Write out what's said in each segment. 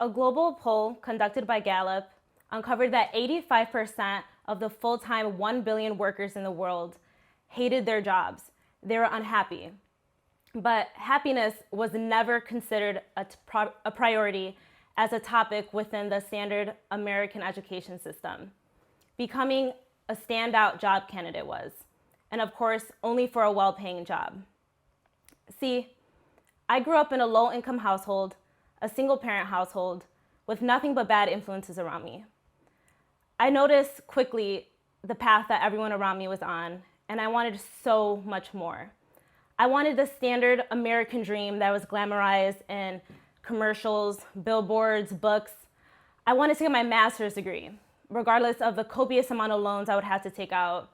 A global poll conducted by Gallup uncovered that 85% of the full-time 1 billion workers in the world hated their jobs. They were unhappy. But happiness was never considered a priority as a topic within the standard American education system. Becoming a standout job candidate was, and of course, only for a well-paying job. See, I grew up in a low-income household, a single-parent household, with nothing but bad influences around me. I noticed quickly the path that everyone around me was on, and I wanted so much more. I wanted the standard American dream that was glamorized in commercials, billboards, books. I wanted to get my master's degree, regardless of the copious amount of loans I would have to take out,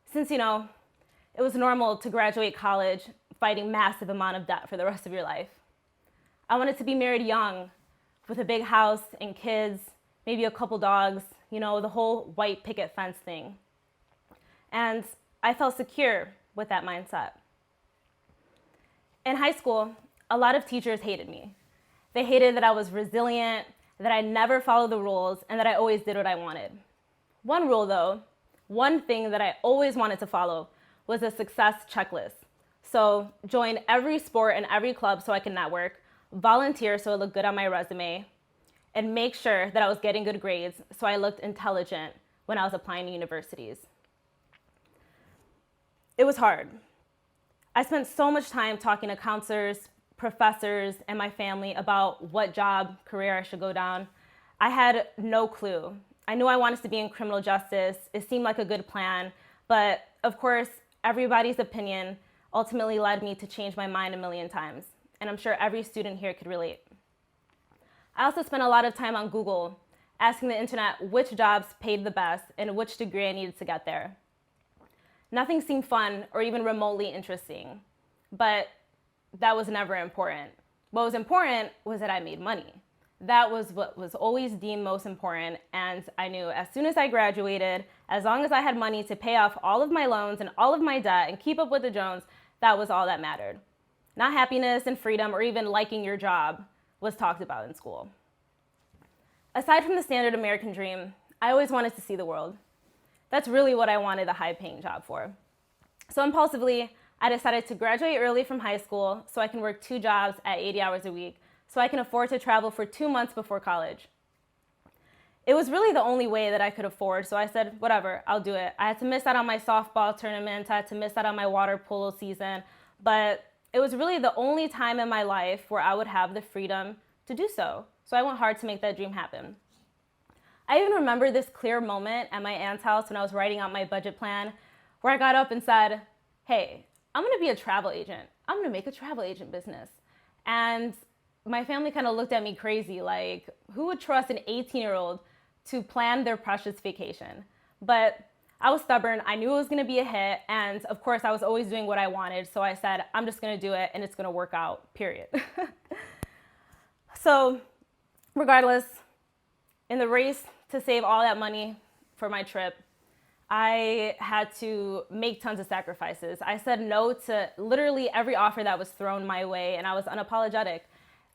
since, it was normal to graduate college fighting massive amount of debt for the rest of your life. I wanted to be married young, with a big house and kids, maybe a couple dogs, the whole white picket fence thing. And I felt secure with that mindset. In high school, a lot of teachers hated me. They hated that I was resilient, that I never followed the rules, and that I always did what I wanted. One rule though, one thing that I always wanted to follow was a success checklist. So join every sport and every club so I can network, volunteer so it looked good on my resume, and make sure that I was getting good grades so I looked intelligent when I was applying to universities. It was hard. I spent so much time talking to counselors, professors, and my family about what job, career I should go down. I had no clue. I knew I wanted to be in criminal justice. It seemed like a good plan, but of course, everybody's opinion ultimately led me to change my mind a million times, and I'm sure every student here could relate. I also spent a lot of time on Google, asking the internet which jobs paid the best and which degree I needed to get there. Nothing seemed fun or even remotely interesting, but that was never important. What was important was that I made money. That was what was always deemed most important, and I knew as soon as I graduated, as long as I had money to pay off all of my loans and all of my debt and keep up with the Jones, that was all that mattered. Not happiness and freedom or even liking your job was talked about in school. Aside from the standard American dream, I always wanted to see the world. That's really what I wanted a high-paying job for. So impulsively, I decided to graduate early from high school so I can work 2 jobs at 80 hours a week so I can afford to travel for 2 months before college. It was really the only way that I could afford, so I said, whatever, I'll do it. I had to miss out on my softball tournament, I had to miss out on my water polo season, but it was really the only time in my life where I would have the freedom to do so. So I went hard to make that dream happen. I even remember this clear moment at my aunt's house when I was writing out my budget plan where I got up and said, hey, I'm gonna be a travel agent. I'm gonna make a travel agent business. And my family kind of looked at me crazy, like, who would trust an 18-year-old to plan their precious vacation? But I was stubborn, I knew it was gonna be a hit, and of course I was always doing what I wanted, so I said, I'm just gonna do it and it's gonna work out, period. So regardless, in the race to save all that money for my trip, I had to make tons of sacrifices. I said no to literally every offer that was thrown my way, and I was unapologetic.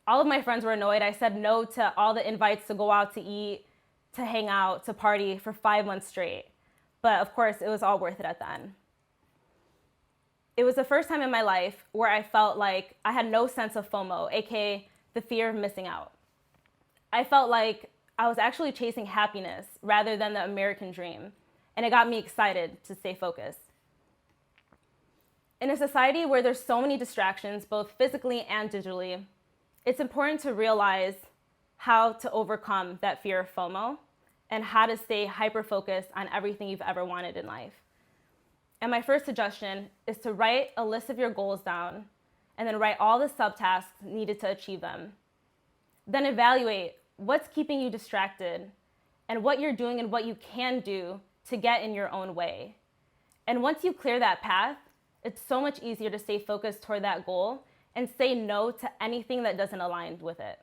All of my friends were annoyed. I said no to all the invites to go out to eat, to hang out, to party for 5 months straight. But of course, it was all worth it at the end. It was the first time in my life where I felt like I had no sense of FOMO, aka the fear of missing out. I felt like I was actually chasing happiness rather than the American dream, and it got me excited to stay focused. In a society where there's so many distractions, both physically and digitally, it's important to realize how to overcome that fear of FOMO and how to stay hyper-focused on everything you've ever wanted in life. And my first suggestion is to write a list of your goals down and then write all the subtasks needed to achieve them. Then evaluate what's keeping you distracted and what you're doing and what you can do to get in your own way. And once you clear that path, it's so much easier to stay focused toward that goal and say no to anything that doesn't align with it.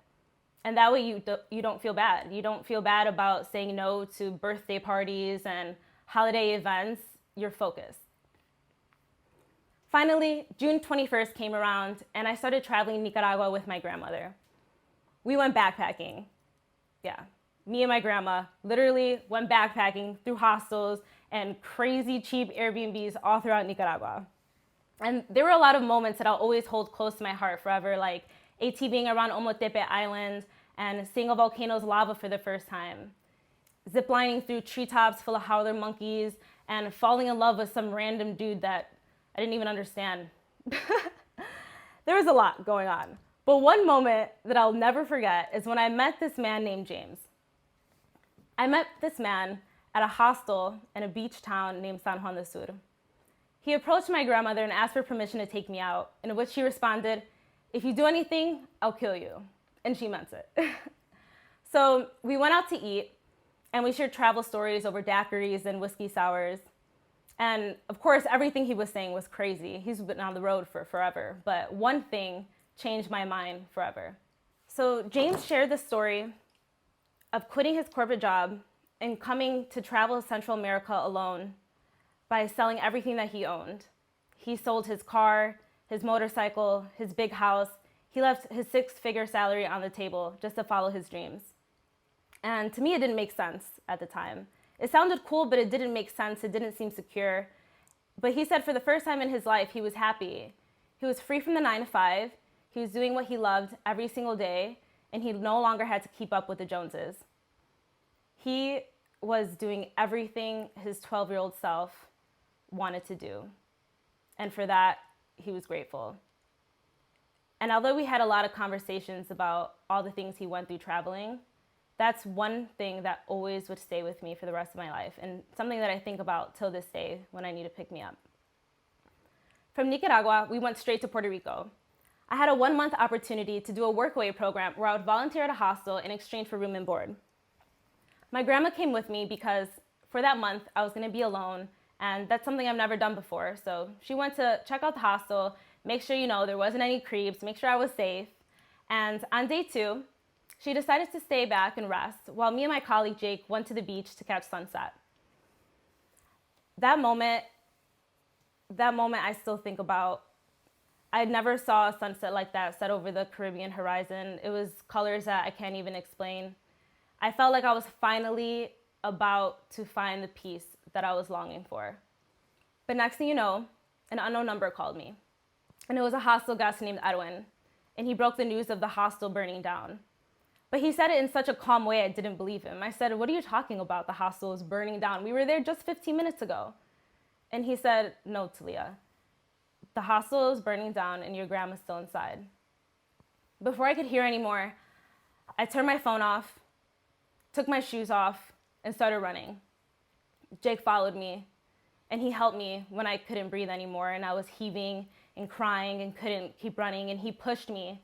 And that way you don't feel bad. You don't feel bad about saying no to birthday parties and holiday events. You're focused. Finally, June 21st came around and I started traveling Nicaragua with my grandmother. We went backpacking. Yeah, me and my grandma literally went backpacking through hostels and crazy cheap Airbnbs all throughout Nicaragua. And there were a lot of moments that I'll always hold close to my heart forever, like ATVing around Omotepe Island and seeing a volcano's lava for the first time, ziplining through treetops full of howler monkeys, and falling in love with some random dude that I didn't even understand. There was a lot going on. But one moment that I'll never forget is when I met this man named James. I met this man at a hostel in a beach town named San Juan de Sur. He approached my grandmother and asked for permission to take me out, in which she responded, "If you do anything, I'll kill you." And she meant it. So we went out to eat, and we shared travel stories over daiquiris and whiskey sours. And of course, everything he was saying was crazy. He's been on the road for forever. But one thing changed my mind forever. So James shared the story of quitting his corporate job and coming to travel Central America alone by selling everything that he owned. He sold his car, his motorcycle, his big house. He left his 6-figure salary on the table just to follow his dreams. And to me, it didn't make sense at the time. It sounded cool, but it didn't make sense. It didn't seem secure. But he said for the first time in his life, he was happy. He was free from the 9-to-5. He was doing what he loved every single day, and he no longer had to keep up with the Joneses. He was doing everything his 12-year-old self wanted to do. And for that, he was grateful. And although we had a lot of conversations about all the things he went through traveling, that's one thing that always would stay with me for the rest of my life, and something that I think about till this day when I need to pick me up. From Nicaragua, we went straight to Puerto Rico. I had a 1-month opportunity to do a workaway program where I would volunteer at a hostel in exchange for room and board. My grandma came with me because for that month, I was going to be alone, and that's something I've never done before. So she went to check out the hostel, make sure, there wasn't any creeps, make sure I was safe. And on day 2, she decided to stay back and rest while me and my colleague Jake went to the beach to catch sunset. That moment I still think about. I never saw a sunset like that set over the Caribbean horizon. It was colors that I can't even explain. I felt like I was finally about to find the peace that I was longing for. But next thing you know, an unknown number called me. And it was a hostel guest named Edwin. And he broke the news of the hostel burning down. But he said it in such a calm way I didn't believe him. I said, "What are you talking about? The hostel is burning down. We were there just 15 minutes ago." And he said, "No, Taliya. The hostel is burning down and your grandma's still inside." Before I could hear anymore, I turned my phone off, took my shoes off, and started running. Jake followed me, and he helped me when I couldn't breathe anymore, and I was heaving and crying and couldn't keep running, and he pushed me.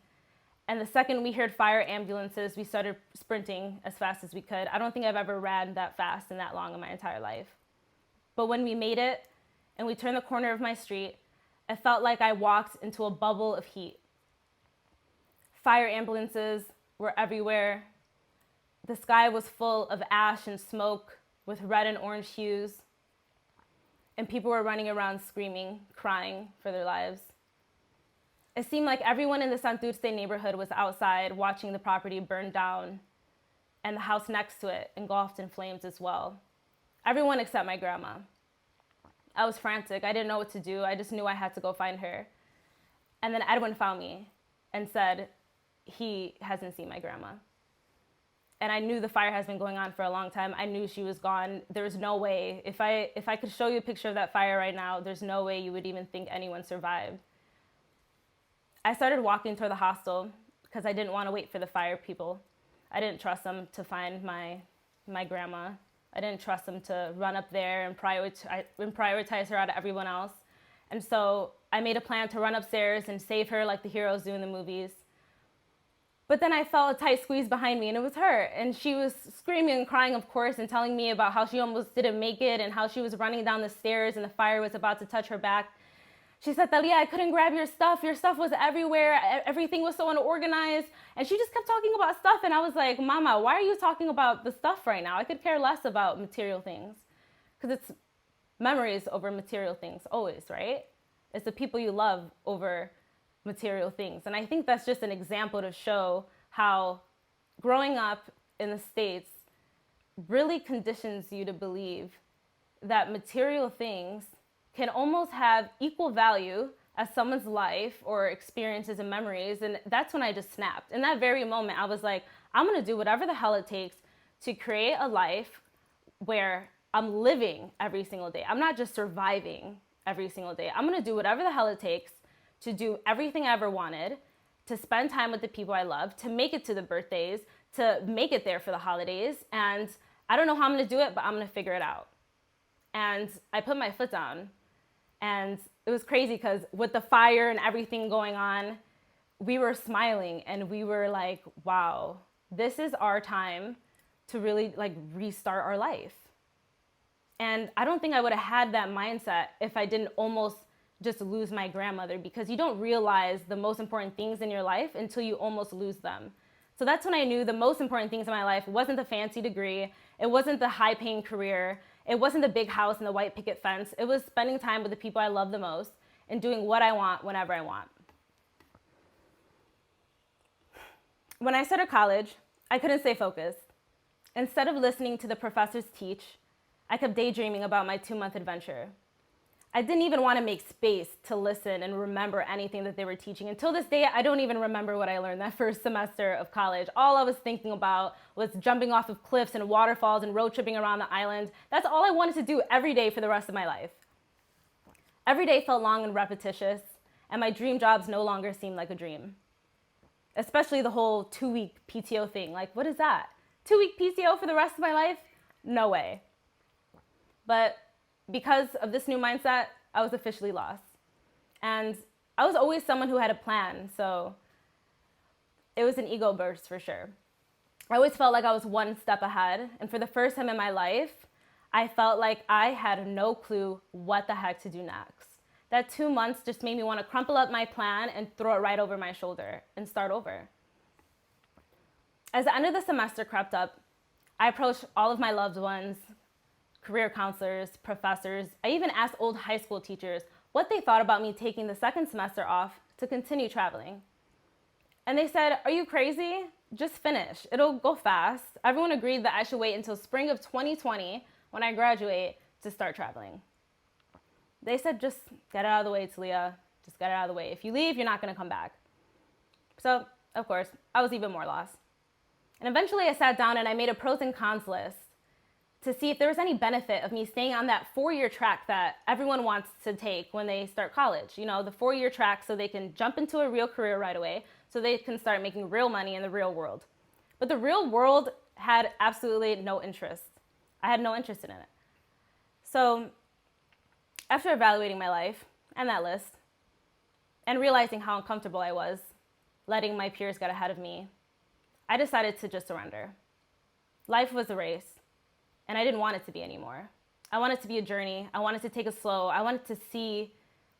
And the second we heard fire ambulances, we started sprinting as fast as we could. I don't think I've ever ran that fast and that long in my entire life. But when we made it and we turned the corner of my street, it felt like I walked into a bubble of heat. Fire ambulances were everywhere. The sky was full of ash and smoke with red and orange hues. And people were running around screaming, crying for their lives. It seemed like everyone in the Santurce neighborhood was outside watching the property burn down and the house next to it engulfed in flames as well. Everyone except my grandma. I was frantic. I didn't know what to do. I just knew I had to go find her. And then Edwin found me and said he hasn't seen my grandma. And I knew the fire has been going on for a long time. I knew she was gone. There's no way. If I could show you a picture of that fire right now, there's no way you would even think anyone survived. I started walking toward the hostel because I didn't want to wait for the fire people. I didn't trust them to find my grandma. I didn't trust them to run up there and prioritize her out of everyone else. And so I made a plan to run upstairs and save her like the heroes do in the movies. But then I felt a tight squeeze behind me, and it was her. And she was screaming and crying, of course, and telling me about how she almost didn't make it and how she was running down the stairs and the fire was about to touch her back. She said, "Taliya, I couldn't grab your stuff. Your stuff was everywhere. Everything was so unorganized." And she just kept talking about stuff. And I was like, "Mama, why are you talking about the stuff right now? I could care less about material things." Because it's memories over material things, always, right? It's the people you love over material things. And I think that's just an example to show how growing up in the States really conditions you to believe that material things can almost have equal value as someone's life or experiences and memories. And that's when I just snapped. In that very moment, I was like, I'm gonna do whatever the hell it takes to create a life where I'm living every single day. I'm not just surviving every single day. I'm gonna do whatever the hell it takes to do everything I ever wanted, to spend time with the people I love, to make it to the birthdays, to make it there for the holidays. And I don't know how I'm gonna do it, but I'm gonna figure it out. And I put my foot down. And it was crazy because with the fire and everything going on, we were smiling and we were like, wow, this is our time to really like restart our life. And I don't think I would have had that mindset if I didn't almost just lose my grandmother, because you don't realize the most important things in your life until you almost lose them. So that's when I knew the most important things in my life wasn't the fancy degree, it wasn't the high paying career, it wasn't the big house and the white picket fence. It was spending time with the people I love the most and doing what I want whenever I want. When I started college, I couldn't stay focused. Instead of listening to the professors teach, I kept daydreaming about my 2-month adventure. I didn't even want to make space to listen and remember anything that they were teaching. Until this day, I don't even remember what I learned that first semester of college. All I was thinking about was jumping off of cliffs and waterfalls and road tripping around the island. That's all I wanted to do every day for the rest of my life. Every day felt long and repetitious, and my dream jobs no longer seemed like a dream. Especially the whole 2-week PTO thing. Like, what is that? 2-week PTO for the rest of my life? No way. But because of this new mindset, I was officially lost. And I was always someone who had a plan, so it was an ego burst for sure. I always felt like I was one step ahead, and for the first time in my life, I felt like I had no clue what the heck to do next. That 2 months just made me want to crumple up my plan and throw it right over my shoulder and start over. As the end of the semester crept up, I approached all of my loved ones, career counselors, professors. I even asked old high school teachers what they thought about me taking the second semester off to continue traveling. And they said, "Are you crazy? Just finish. It'll go fast." Everyone agreed that I should wait until spring of 2020 when I graduate to start traveling. They said, "Just get it out of the way, Taliya. Just get it out of the way. If you leave, you're not going to come back." So, of course, I was even more lost. And eventually I sat down and I made a pros and cons list to see if there was any benefit of me staying on that 4-year track that everyone wants to take when they start college. You know, the 4-year track so they can jump into a real career right away, so they can start making real money in the real world. But the real world had absolutely no interest. I had no interest in it. So after evaluating my life and that list and realizing how uncomfortable I was letting my peers get ahead of me, I decided to just surrender. Life was a race. And I didn't want it to be anymore. I wanted it to be a journey. I wanted to take it slow. I wanted to see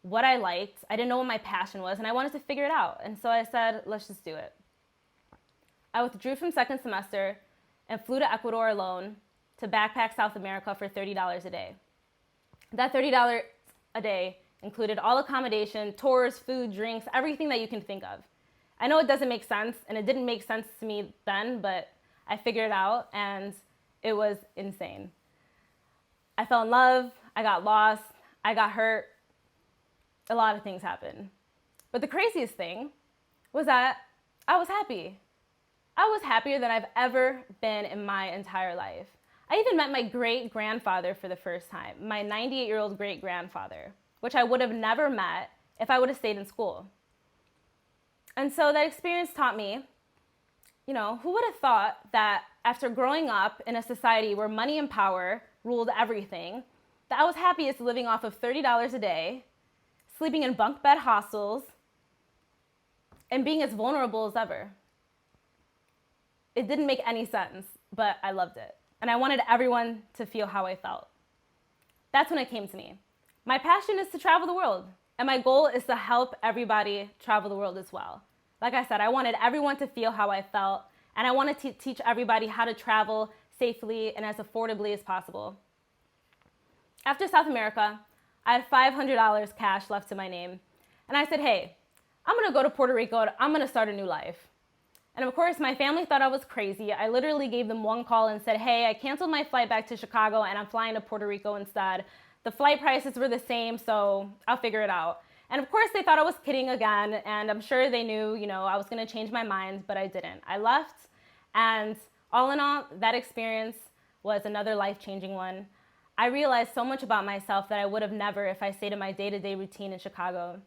what I liked. I didn't know what my passion was, and I wanted to figure it out. And so I said, let's just do it. I withdrew from second semester and flew to Ecuador alone to backpack South America for $30 a day. That $30 a day included all accommodation, tours, food, drinks, everything that you can think of. I know it doesn't make sense, and it didn't make sense to me then, but I figured it out, and it was insane. I fell in love, I got lost, I got hurt. A lot of things happened. But the craziest thing was that I was happy. I was happier than I've ever been in my entire life. I even met my great-grandfather for the first time, my 98-year-old great-grandfather, which I would have never met if I would have stayed in school. And so that experience taught me, you know, who would have thought that after growing up in a society where money and power ruled everything, that I was happiest living off of $30 a day, sleeping in bunk bed hostels, and being as vulnerable as ever. It didn't make any sense, but I loved it. And I wanted everyone to feel how I felt. That's when it came to me. My passion is to travel the world, and my goal is to help everybody travel the world as well. Like I said, I wanted everyone to feel how I felt, and I wanted to teach everybody how to travel safely and as affordably as possible. After South America, I had $500 cash left to my name, and I said, hey, I'm gonna go to Puerto Rico and I'm gonna start a new life. And of course, my family thought I was crazy. I literally gave them one call and said, hey, I canceled my flight back to Chicago and I'm flying to Puerto Rico instead. The flight prices were the same, so I'll figure it out. And of course, they thought I was kidding again, and I'm sure they knew, I was gonna change my mind, but I didn't. I left, and all in all, that experience was another life-changing one. I realized so much about myself that I would have never if I stayed in my day-to-day routine in Chicago.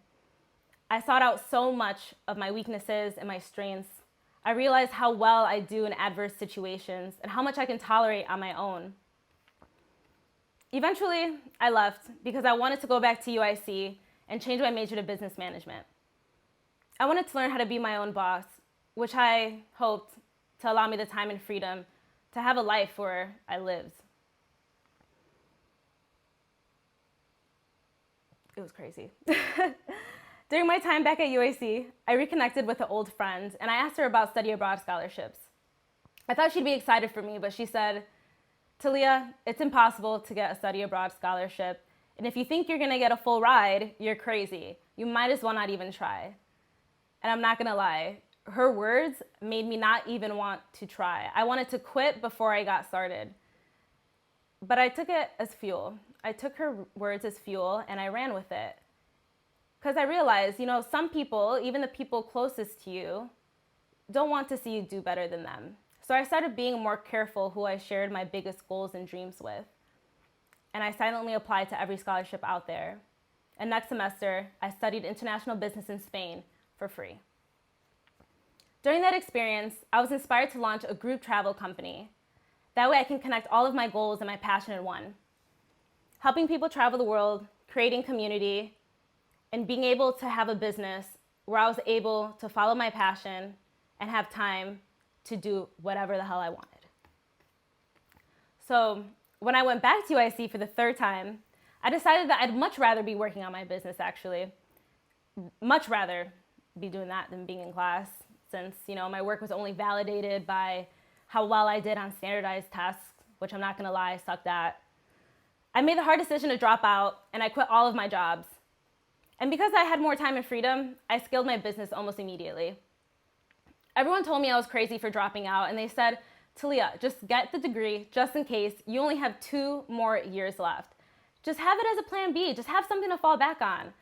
I sought out so much of my weaknesses and my strengths. I realized how well I do in adverse situations and how much I can tolerate on my own. Eventually, I left because I wanted to go back to UIC and change my major to business management. I wanted to learn how to be my own boss, which I hoped to allow me the time and freedom to have a life where I lived. It was crazy. During my time back at UIC, I reconnected with an old friend and I asked her about study abroad scholarships. I thought she'd be excited for me, but she said, Taliya, it's impossible to get a study abroad scholarship. And if you think you're gonna get a full ride, you're crazy. You might as well not even try. And I'm not gonna lie, her words made me not even want to try. I wanted to quit before I got started. But I took it as fuel. I took her words as fuel and I ran with it. Because I realized, some people, even the people closest to you, don't want to see you do better than them. So I started being more careful who I shared my biggest goals and dreams with. And I silently applied to every scholarship out there. And next semester, I studied international business in Spain for free. During that experience, I was inspired to launch a group travel company. That way I can connect all of my goals and my passion in one. Helping people travel the world, creating community, and being able to have a business where I was able to follow my passion and have time to do whatever the hell I wanted. So when I went back to UIC for the third time, I decided that I'd much rather be working on my business, actually. Much rather be doing that than being in class, since my work was only validated by how well I did on standardized tests, which I'm not gonna lie, sucked at. I made the hard decision to drop out and I quit all of my jobs. And because I had more time and freedom, I scaled my business almost immediately. Everyone told me I was crazy for dropping out and they said, Taliya, just get the degree just in case. You only have 2 more years left. Just have it as a plan B, just have something to fall back on.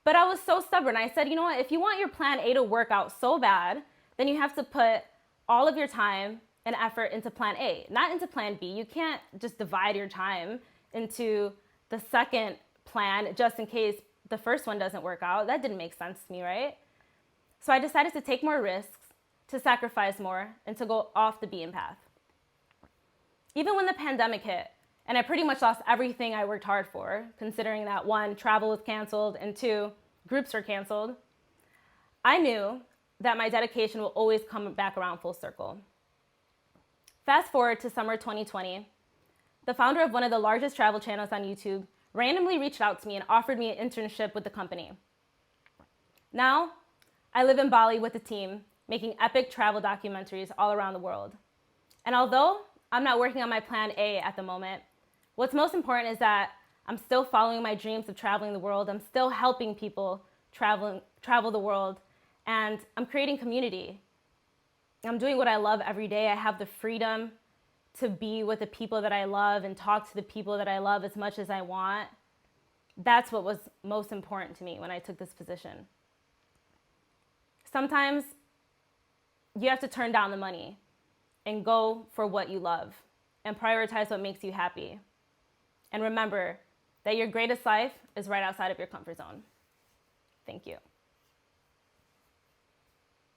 But I was so stubborn. I said, you know what, if you want your plan A to work out so bad, then you have to put all of your time and effort into plan A, not into plan B. You can't just divide your time into the second plan just in case the first one doesn't work out. That didn't make sense to me, right? So I decided to take more risks, to sacrifice more, and to go off the beaten path. Even when the pandemic hit, and I pretty much lost everything I worked hard for, considering that 1, travel was canceled, and 2, groups were canceled, I knew that my dedication will always come back around full circle. Fast forward to summer 2020, the founder of one of the largest travel channels on YouTube randomly reached out to me and offered me an internship with the company. Now, I live in Bali with a team, making epic travel documentaries all around the world. And although I'm not working on my plan A at the moment, what's most important is that I'm still following my dreams of traveling the world. I'm still helping people travel the world, and I'm creating community. I'm doing what I love every day. I have the freedom to be with the people that I love and talk to the people that I love as much as I want. That's what was most important to me when I took this position. Sometimes you have to turn down the money and go for what you love and prioritize what makes you happy. And remember that your greatest life is right outside of your comfort zone. Thank you.